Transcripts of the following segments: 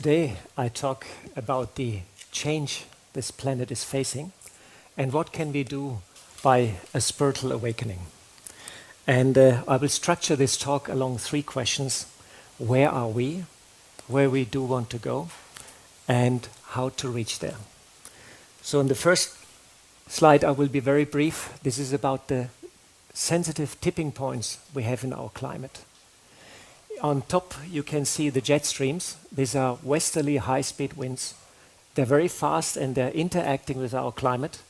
Today I talk about the change this planet is facing and what can we do by a spiritual awakening. And I will structure this talk along three questions. Where are we? Where we do want to go? And how to reach there. So in the first slide I will be very brief. This is about the sensitive tipping points we have in our climate. On top you can see the jet streams. These are westerly high-speed winds. They're very fast and they're interacting with our climate,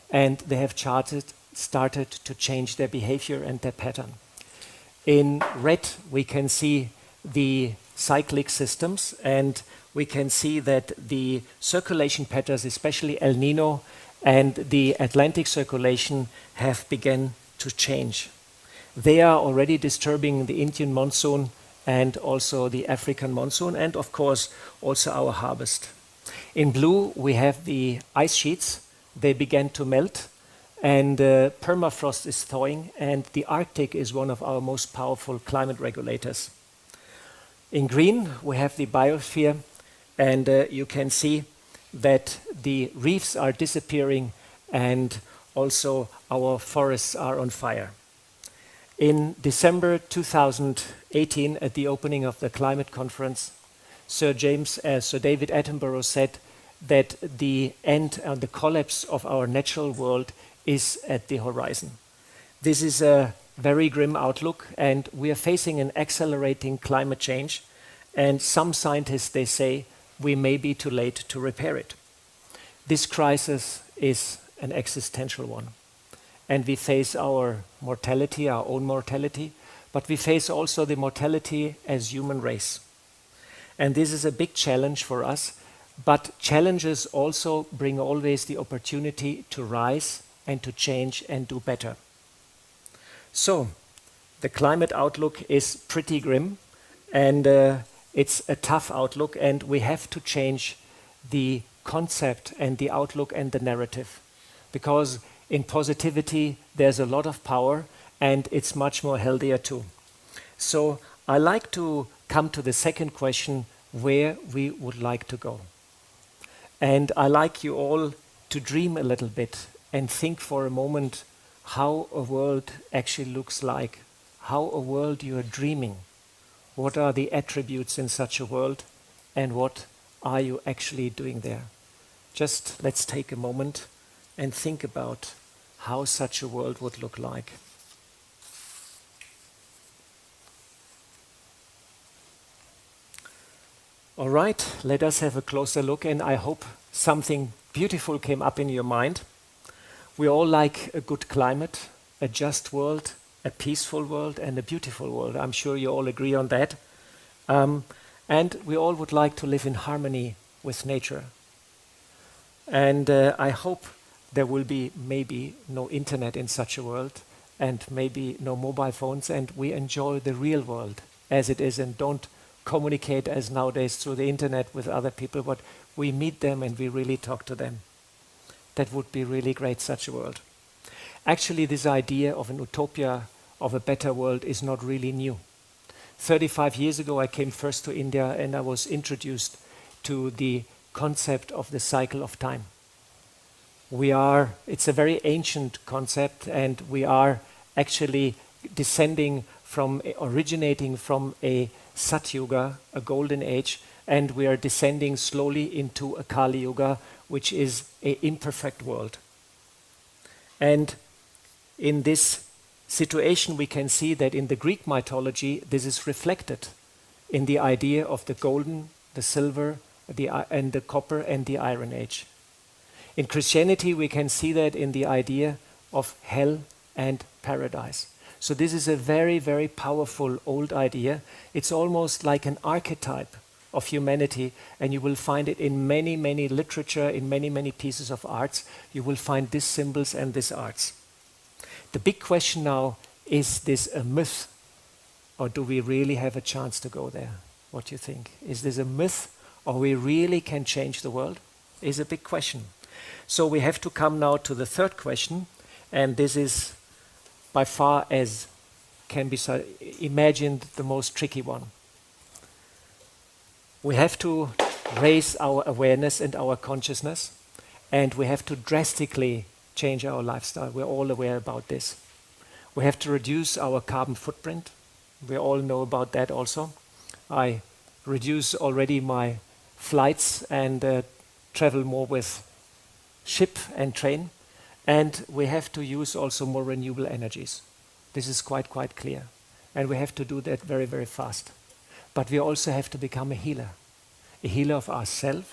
and they have started to change their behavior and their pattern. In red we can see the cyclic systems, and we can see that the circulation patterns, especially El Nino and the Atlantic circulation, have begun to change. They are already disturbing the Indian monsoon and also the African monsoon, and of course also our harvest. In blue we have the ice sheets. They began to melt, and permafrost is thawing, and the Arctic is one of our most powerful climate regulators. In green we have the biosphere, and you can see that the reefs are disappearing and also our forests are on fire. In December 2018, at the opening of the climate conference, Sir David Attenborough said that the end and the collapse of our natural world is at the horizon. This is a very grim outlook, and we are facing an accelerating climate change, and some scientists, they say, we may be too late to repair it. This crisis is an existential one. And we face our mortality, our own mortality, but we face also the mortality as human race. And this is a big challenge for us, but challenges also bring always the opportunity to rise and to change and do better. So, the climate outlook is pretty grim, and it's a tough outlook, and we have to change the concept and the outlook and the narrative, because in positivity there's a lot of power, and it's much more healthier too. So I like to come to the second question, where we would like to go. And I like you all to dream a little bit and think for a moment how a world actually looks like, how a world you are dreaming. What are the attributes in such a world, and what are you actually doing there? Just let's take a moment and think about how such a world would look like. All right, let us have a closer look, and I hope something beautiful came up in your mind. We all like a good climate, a just world, a peaceful world, and a beautiful world. I'm sure you all agree on that. And we all would like to live in harmony with nature. And I hope there will be maybe no internet in such a world, and maybe no mobile phones, and we enjoy the real world as it is and don't communicate as nowadays through the internet with other people, but we meet them and we really talk to them. That would be really great, such a world. Actually, this idea of an utopia, of a better world, is not really new. 35 years ago I came first to India, and I was introduced to the concept of the cycle of time. It's a very ancient concept, and we are actually originating from a Satyuga, a golden age, and we are descending slowly into a Kali Yuga, which is an imperfect world. And in this situation we can see that in the Greek mythology this is reflected in the idea of the golden, the silver, and the copper and the iron age. In Christianity we can see that in the idea of hell and paradise. So this is a very, very powerful old idea. It's almost like an archetype of humanity, and you will find it in many, many literature, in many, many pieces of arts. You will find these symbols and these arts. The big question now, is this a myth, or do we really have a chance to go there? What do you think? Is this a myth, or we really can change the world? Is a big question. So we have to come now to the third question, and this is by far as can be imagined the most tricky one. We have to raise our awareness and our consciousness, and we have to drastically change our lifestyle. We're all aware about this. We have to reduce our carbon footprint. We all know about that also. I reduce already my flights and travel more with ship and train. And we have to use also more renewable energies. This is quite clear. And we have to do that very, very fast. But we also have to become a healer of ourselves,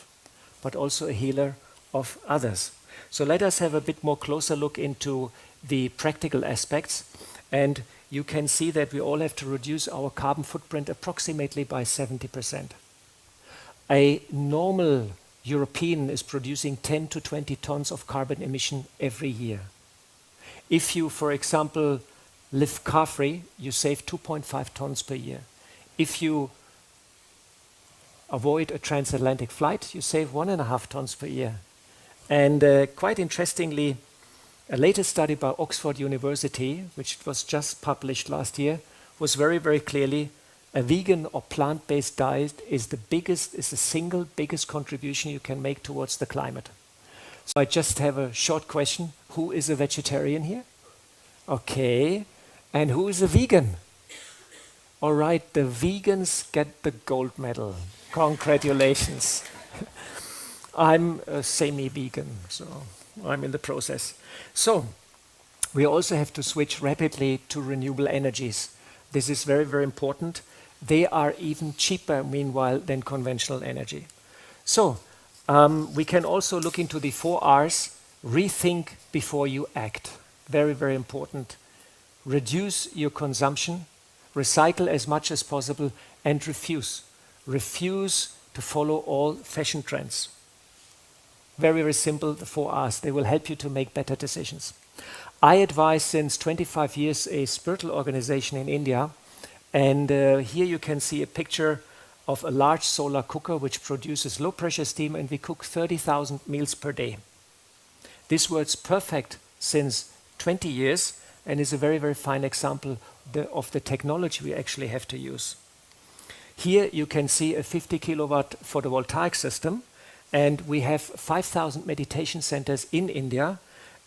but also a healer of others. So let us have a bit more closer look into the practical aspects. And you can see that we all have to reduce our carbon footprint approximately by 70%. A normal European is producing 10 to 20 tons of carbon emission every year. If you, for example, live car-free, you save 2.5 tons per year. If you avoid a transatlantic flight, you save 1.5 tons per year. And quite interestingly, a latest study by Oxford University, which was just published last year, was very, very clearly a vegan or plant-based diet is the single biggest contribution you can make towards the climate. So I just have a short question. Who is a vegetarian here? Okay. And who is a vegan? All right, the vegans get the gold medal. Congratulations. I'm a semi-vegan, so I'm in the process. So we also have to switch rapidly to renewable energies. This is very, very important. They are even cheaper, meanwhile, than conventional energy. So we can also look into the 4 R's. Rethink before you act. Very, very important. Reduce your consumption, recycle as much as possible, and refuse. Refuse to follow all fashion trends. Very, very simple, the 4 R's. They will help you to make better decisions. I advise since 25 years a spiritual organization in India. And here you can see a picture of a large solar cooker which produces low pressure steam, and we cook 30,000 meals per day. This works perfect since 20 years and is a very, very fine example of the technology we actually have to use. Here you can see a 50 kilowatt photovoltaic system, and we have 5,000 meditation centers in India,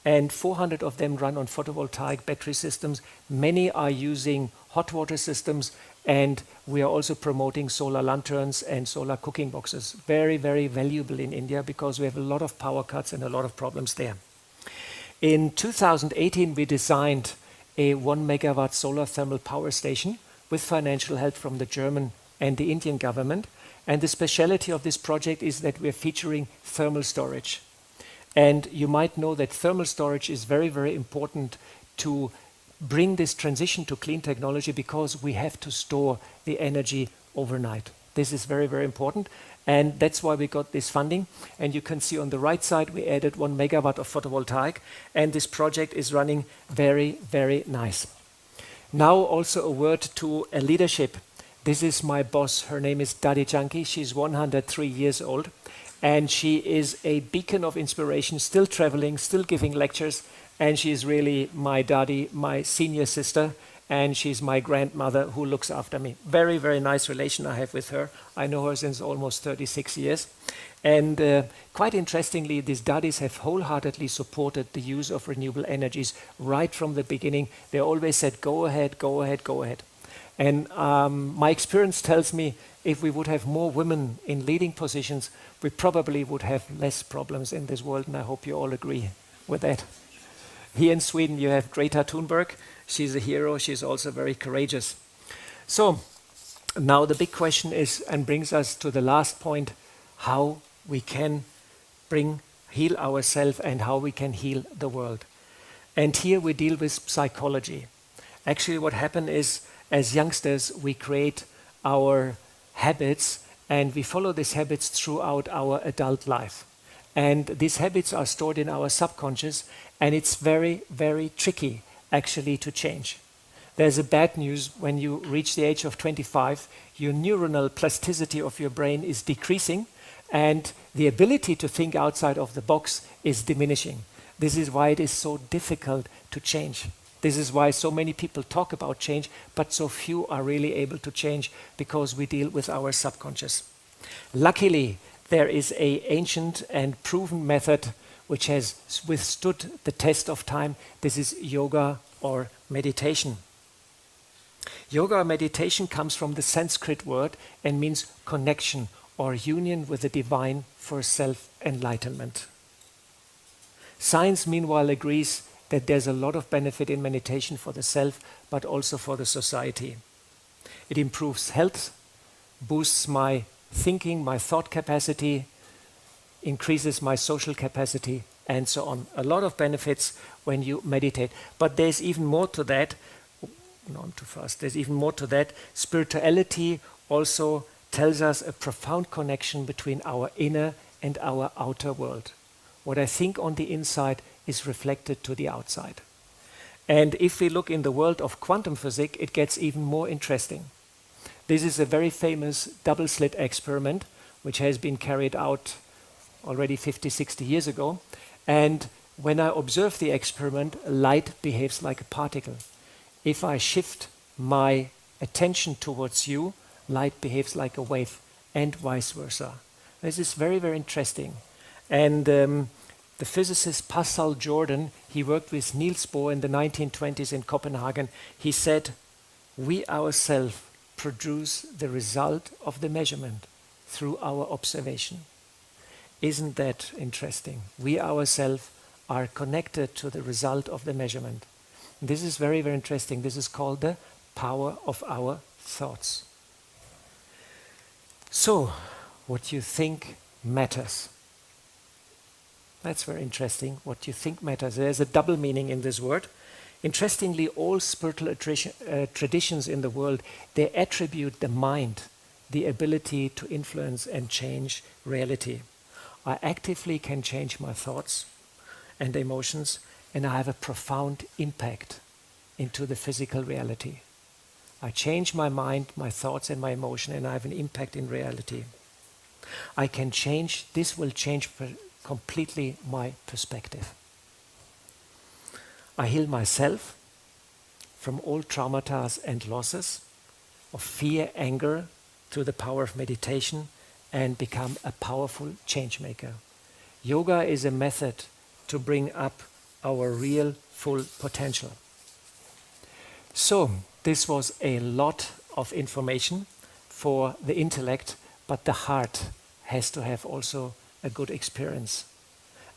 and 400 of them run on photovoltaic battery systems. Many are using hot water systems, and we are also promoting solar lanterns and solar cooking boxes. Very, very valuable in India because we have a lot of power cuts and a lot of problems there. In 2018, we designed a 1 megawatt solar thermal power station with financial help from the German and the Indian government. And the speciality of this project is that we're featuring thermal storage. And you might know that thermal storage is very, very important to bring this transition to clean technology because we have to store the energy overnight. This is very, very important. And that's why we got this funding. And you can see on the right side, we added 1 megawatt of photovoltaic. And this project is running very, very nice. Now also a word to a leadership. This is my boss. Her name is Dadi Janki. She's 103 years old. And she is a beacon of inspiration, still traveling, still giving lectures. And she's really my Dadi, my senior sister. And she's my grandmother who looks after me. Very, very nice relation I have with her. I know her since almost 36 years. And quite interestingly, these Dadis have wholeheartedly supported the use of renewable energies right from the beginning. They always said, go ahead, go ahead, go ahead. And my experience tells me if we would have more women in leading positions, we probably would have less problems in this world, and I hope you all agree with that. Here in Sweden, you have Greta Thunberg. She's a hero. She's also very courageous. So now the big question is, and brings us to the last point, how we can heal ourselves and how we can heal the world. And here we deal with psychology. Actually, what happened is, as youngsters, we create our habits and we follow these habits throughout our adult life. And these habits are stored in our subconscious, and it's very, very tricky actually to change. There's a bad news: when you reach the age of 25, your neuronal plasticity of your brain is decreasing, and the ability to think outside of the box is diminishing. This is why it is so difficult to change. This is why so many people talk about change, but so few are really able to change because we deal with our subconscious. Luckily, there is an ancient and proven method which has withstood the test of time. This is yoga or meditation. Yoga or meditation comes from the Sanskrit word and means connection or union with the divine for self-enlightenment. Science, meanwhile, agrees that there's a lot of benefit in meditation for the self, but also for the society. It improves health, boosts my thinking, my thought capacity, increases my social capacity, and so on. A lot of benefits when you meditate. But there's even more to that. No, I'm too fast. There's even more to that. Spirituality also tells us a profound connection between our inner and our outer world. What I think on the inside is reflected to the outside. And if we look in the world of quantum physics, it gets even more interesting. This is a very famous double slit experiment, which has been carried out already 50, 60 years ago. And when I observe the experiment, light behaves like a particle. If I shift my attention towards you, light behaves like a wave, and vice versa. This is very, very interesting. And the physicist Pascal Jordan, he worked with Niels Bohr in the 1920s in Copenhagen. He said, we ourselves produce the result of the measurement through our observation. Isn't that interesting? We ourselves are connected to the result of the measurement. This is very, very interesting. This is called the power of our thoughts. So, what you think matters. That's very interesting. What you think matters. There's a double meaning in this word. Interestingly, all spiritual traditions in the world, they attribute the mind, the ability to influence and change reality. I actively can change my thoughts and emotions, and I have a profound impact into the physical reality. I change my mind, my thoughts and my emotion, and I have an impact in reality. I can change, this will change completely my perspective. I heal myself from all traumata and losses of fear, anger, through the power of meditation, and become a powerful change maker. Yoga is a method to bring up our real full potential. So, this was a lot of information for the intellect, but the heart has to have also a good experience.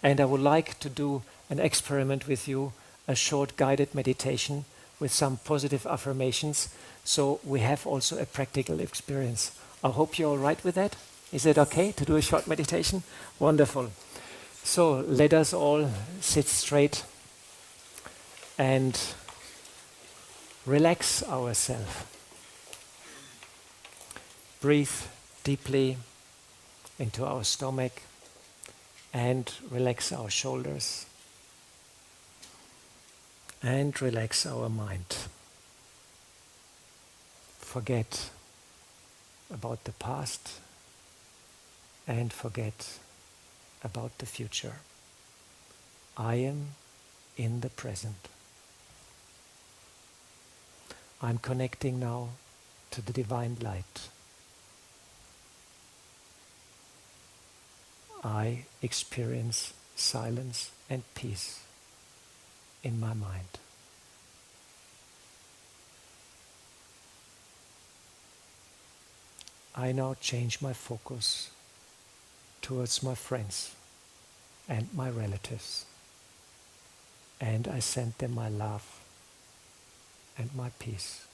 And I would like to do an experiment with you, a short guided meditation with some positive affirmations, so we have also a practical experience. I hope you're all right with that. Is it okay to do a short meditation? Wonderful. So let us all sit straight and relax ourselves. Breathe deeply into our stomach and relax our shoulders and relax our mind. Forget about the past and forget about the future. I am in the present. I'm connecting now to the divine light. I experience silence and peace in my mind. I now change my focus towards my friends and my relatives, and I send them my love and my peace.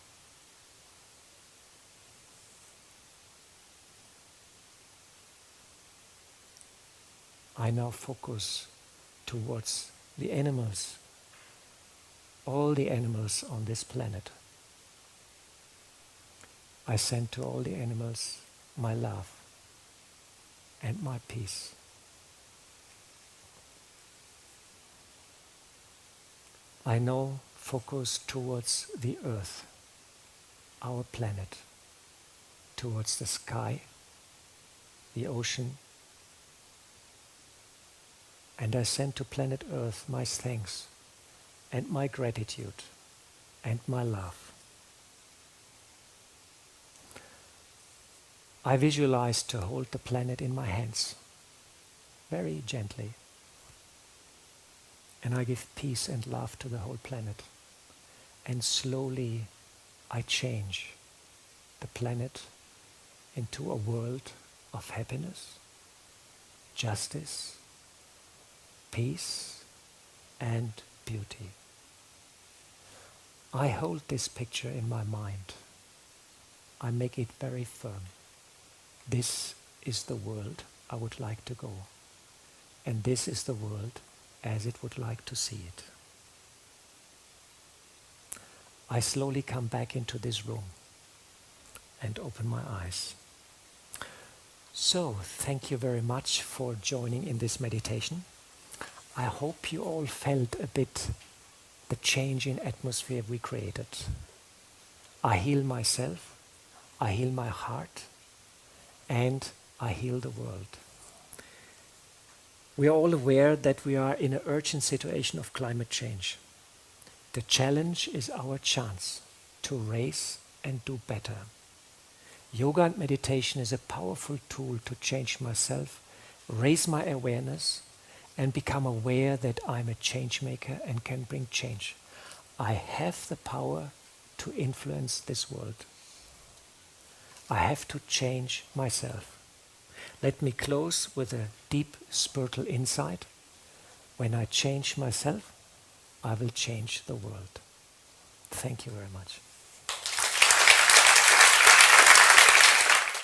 I now focus towards the animals, all the animals on this planet. I send to all the animals my love and my peace. I now focus towards the earth, our planet, towards the sky, the ocean, and I send to planet Earth my thanks and my gratitude and my love. I visualize to hold the planet in my hands, very gently. And I give peace and love to the whole planet. And slowly I change the planet into a world of happiness, justice, peace, and beauty. I hold this picture in my mind. I make it very firm. This is the world I would like to go. And this is the world as it would like to see it. I slowly come back into this room and open my eyes. So, thank you very much for joining in this meditation. I hope you all felt a bit the change in atmosphere we created. I heal myself, I heal my heart, and I heal the world. We are all aware that we are in an urgent situation of climate change. The challenge is our chance to raise and do better. Yoga and meditation is a powerful tool to change myself, raise my awareness, and become aware that I'm a change maker and can bring change. I have the power to influence this world. I have to change myself. Let me close with a deep spiritual insight. When I change myself, I will change the world. Thank you very much.